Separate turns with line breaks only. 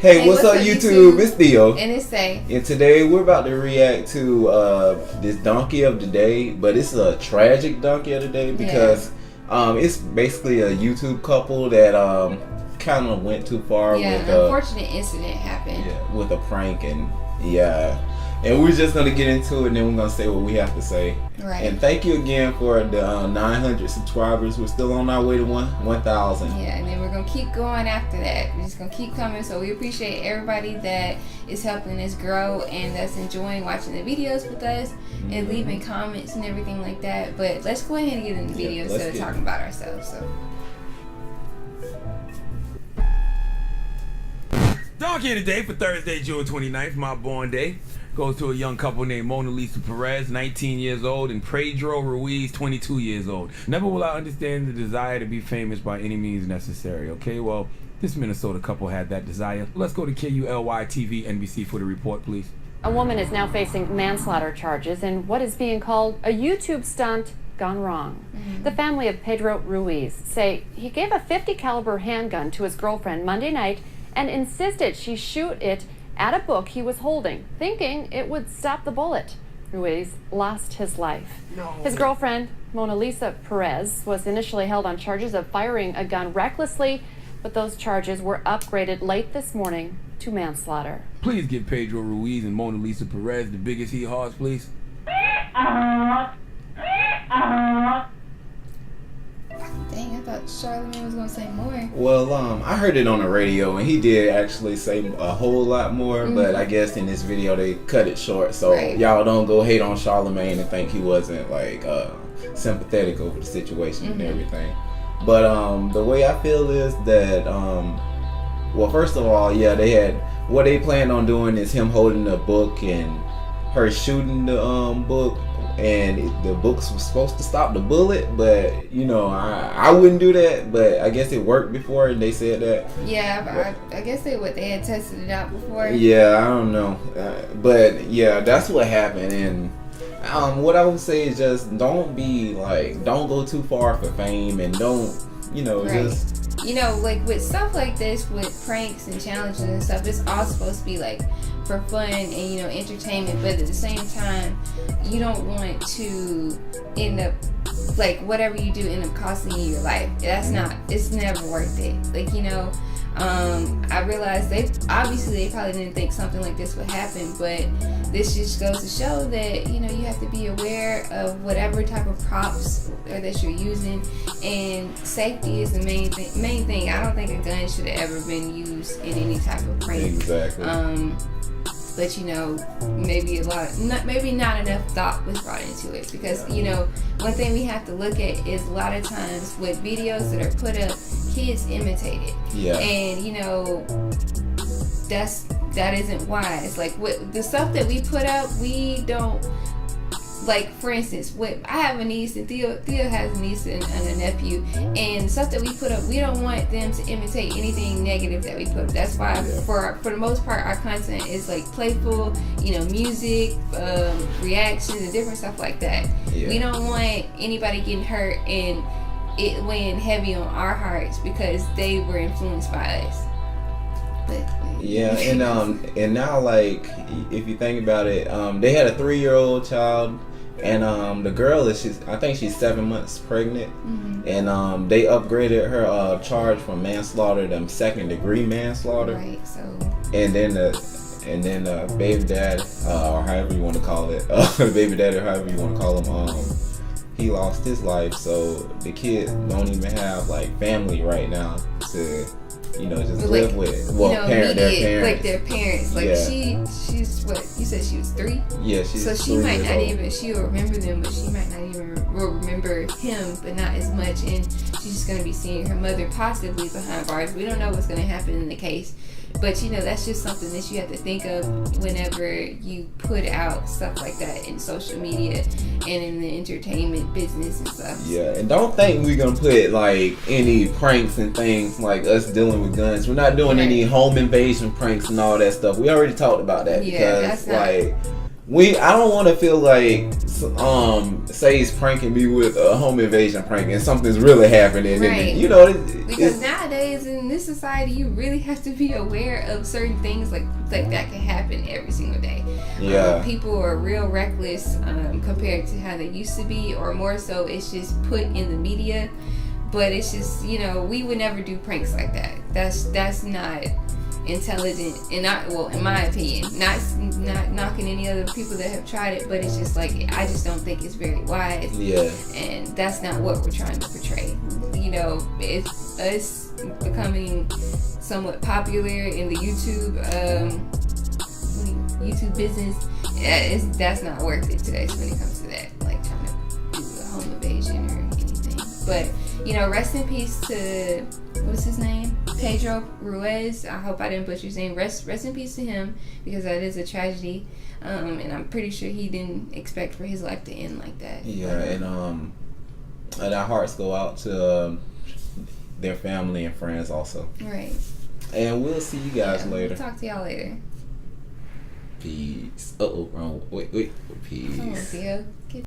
Hey, what's up, YouTube? It's Theo.
And it's Say.
And today we're about to react to this donkey of the day, but it's a tragic donkey of the day because it's basically a YouTube couple that kind of went too far with
an unfortunate incident happened.
Yeah, with a prank and we're just gonna get into it and then we're gonna say what we have to say.
Right.
And thank you again for the 900 subscribers. We're still on our way to 1,000.
Yeah, and then we're gonna keep going after that. We're just gonna keep coming. So we appreciate everybody that is helping us grow and that's enjoying watching the videos with us and leaving comments and everything like that. But let's go ahead and get in the video instead of talking about ourselves. So.
Donkey of the day for Thursday, June 29th, my born day, goes to a young couple named LaMonalisa Perez, 19 years old, and Pedro Ruiz, 22 years old. Never will I understand the desire to be famous by any means necessary, okay? Well, this Minnesota couple had that desire. Let's go to KULY TV NBC for the report, please.
A woman is now facing manslaughter charges in what is being called a YouTube stunt gone wrong. The family of Pedro Ruiz say he gave a .50 caliber handgun to his girlfriend Monday night and insisted she shoot it at a book he was holding, thinking it would stop the bullet. Ruiz lost his life. His girlfriend, LaMonalisa Perez, was initially held on charges of firing a gun recklessly, but those charges were upgraded late this morning to manslaughter.
Please give Pedro Ruiz and LaMonalisa Perez the biggest hee-haws, please.
Dang, I thought Charlamagne was gonna say more.
Well, I heard it on the radio, and he did actually say a whole lot more. But I guess in this video they cut it short, so y'all don't go hate on Charlamagne and think he wasn't like sympathetic over the situation and everything. But the way I feel is that well, first of all, they had what they planned on doing is him holding the book and her shooting the book. And the books was supposed to stop the bullet, but you know, I wouldn't do that. But I guess it worked before, and they said that.
Yeah, I guess they had tested it out before.
Yeah, I don't know, but yeah, that's what happened. And what I would say is just don't go too far for fame, and don't just.
You know, like with stuff like this, with pranks and challenges and stuff, it's all supposed to be like for fun and entertainment, but at the same time you don't want to end up like whatever you do end up costing you your life. It's never worth it. Like I realized they probably didn't think something like this would happen, but this just goes to show that you have to be aware of whatever type of props that you're using, and safety is the main thing. I don't think a gun should have ever been used in any type of prank.
Exactly.
But maybe not enough thought was brought into it, because one thing we have to look at is a lot of times with videos that are put up, kids imitate it.
Yeah.
And that isn't wise. Like with the stuff that we put up, we don't. Like, for instance, I have a niece and Theo has a niece and a nephew, and stuff that we put up, we don't want them to imitate anything negative that we put up. That's why for the most part our content is like playful, music, reactions and different stuff like that. We don't want anybody getting hurt and it weighing heavy on our hearts because they were influenced by us.
And now, like, if you think about it, they had a 3-year-old child, and the girl I think she's 7 months pregnant, and they upgraded her charge from manslaughter to second-degree manslaughter.
Right. So. And
then baby dad, or however you want to call it, baby daddy, or however you want to call him, he lost his life. So the kids don't even have like family right now to. Just live with. Well, their parents.
Like their parents. Like she's what? You said she was 3?
Yeah, she's
so she might not even. She'll remember them, but she might not even remember him, but not as much. And she's just gonna be seeing her mother possibly behind bars. We don't know what's gonna happen in the case, but that's just something that you have to think of whenever you put out stuff like that in social media and in the entertainment business and stuff.
Yeah, and don't think we're gonna put like any pranks and things like us dealing with guns. We're not doing any home invasion pranks and all that stuff. We already talked about that because I don't want to feel like say he's pranking me with a home invasion prank and something's really happening.
Right.
And,
because nowadays in this society, you really have to be aware of certain things like that can happen every single day.
Yeah.
People are real reckless compared to how they used to be, or more so, it's just put in the media. But it's just, we would never do pranks like that. That's not intelligent, and in my opinion, not knocking any other people that have tried it, but it's just like, I just don't think it's very wise.
Yeah.
And that's not what we're trying to portray. It's us becoming somewhat popular in the YouTube business. That's not worth it today when it comes to that, like trying to do a home invasion or anything. But rest in peace to, what's his name? Pedro Ruiz. I hope I didn't butcher his name. Rest in peace to him, because that is a tragedy. And I'm pretty sure he didn't expect for his life to end like that.
Yeah, and our hearts go out to their family and friends also.
Right.
And we'll see you guys later.
We'll talk to y'all later.
Peace. Wrong. Wait. Peace.
Come on, Theo.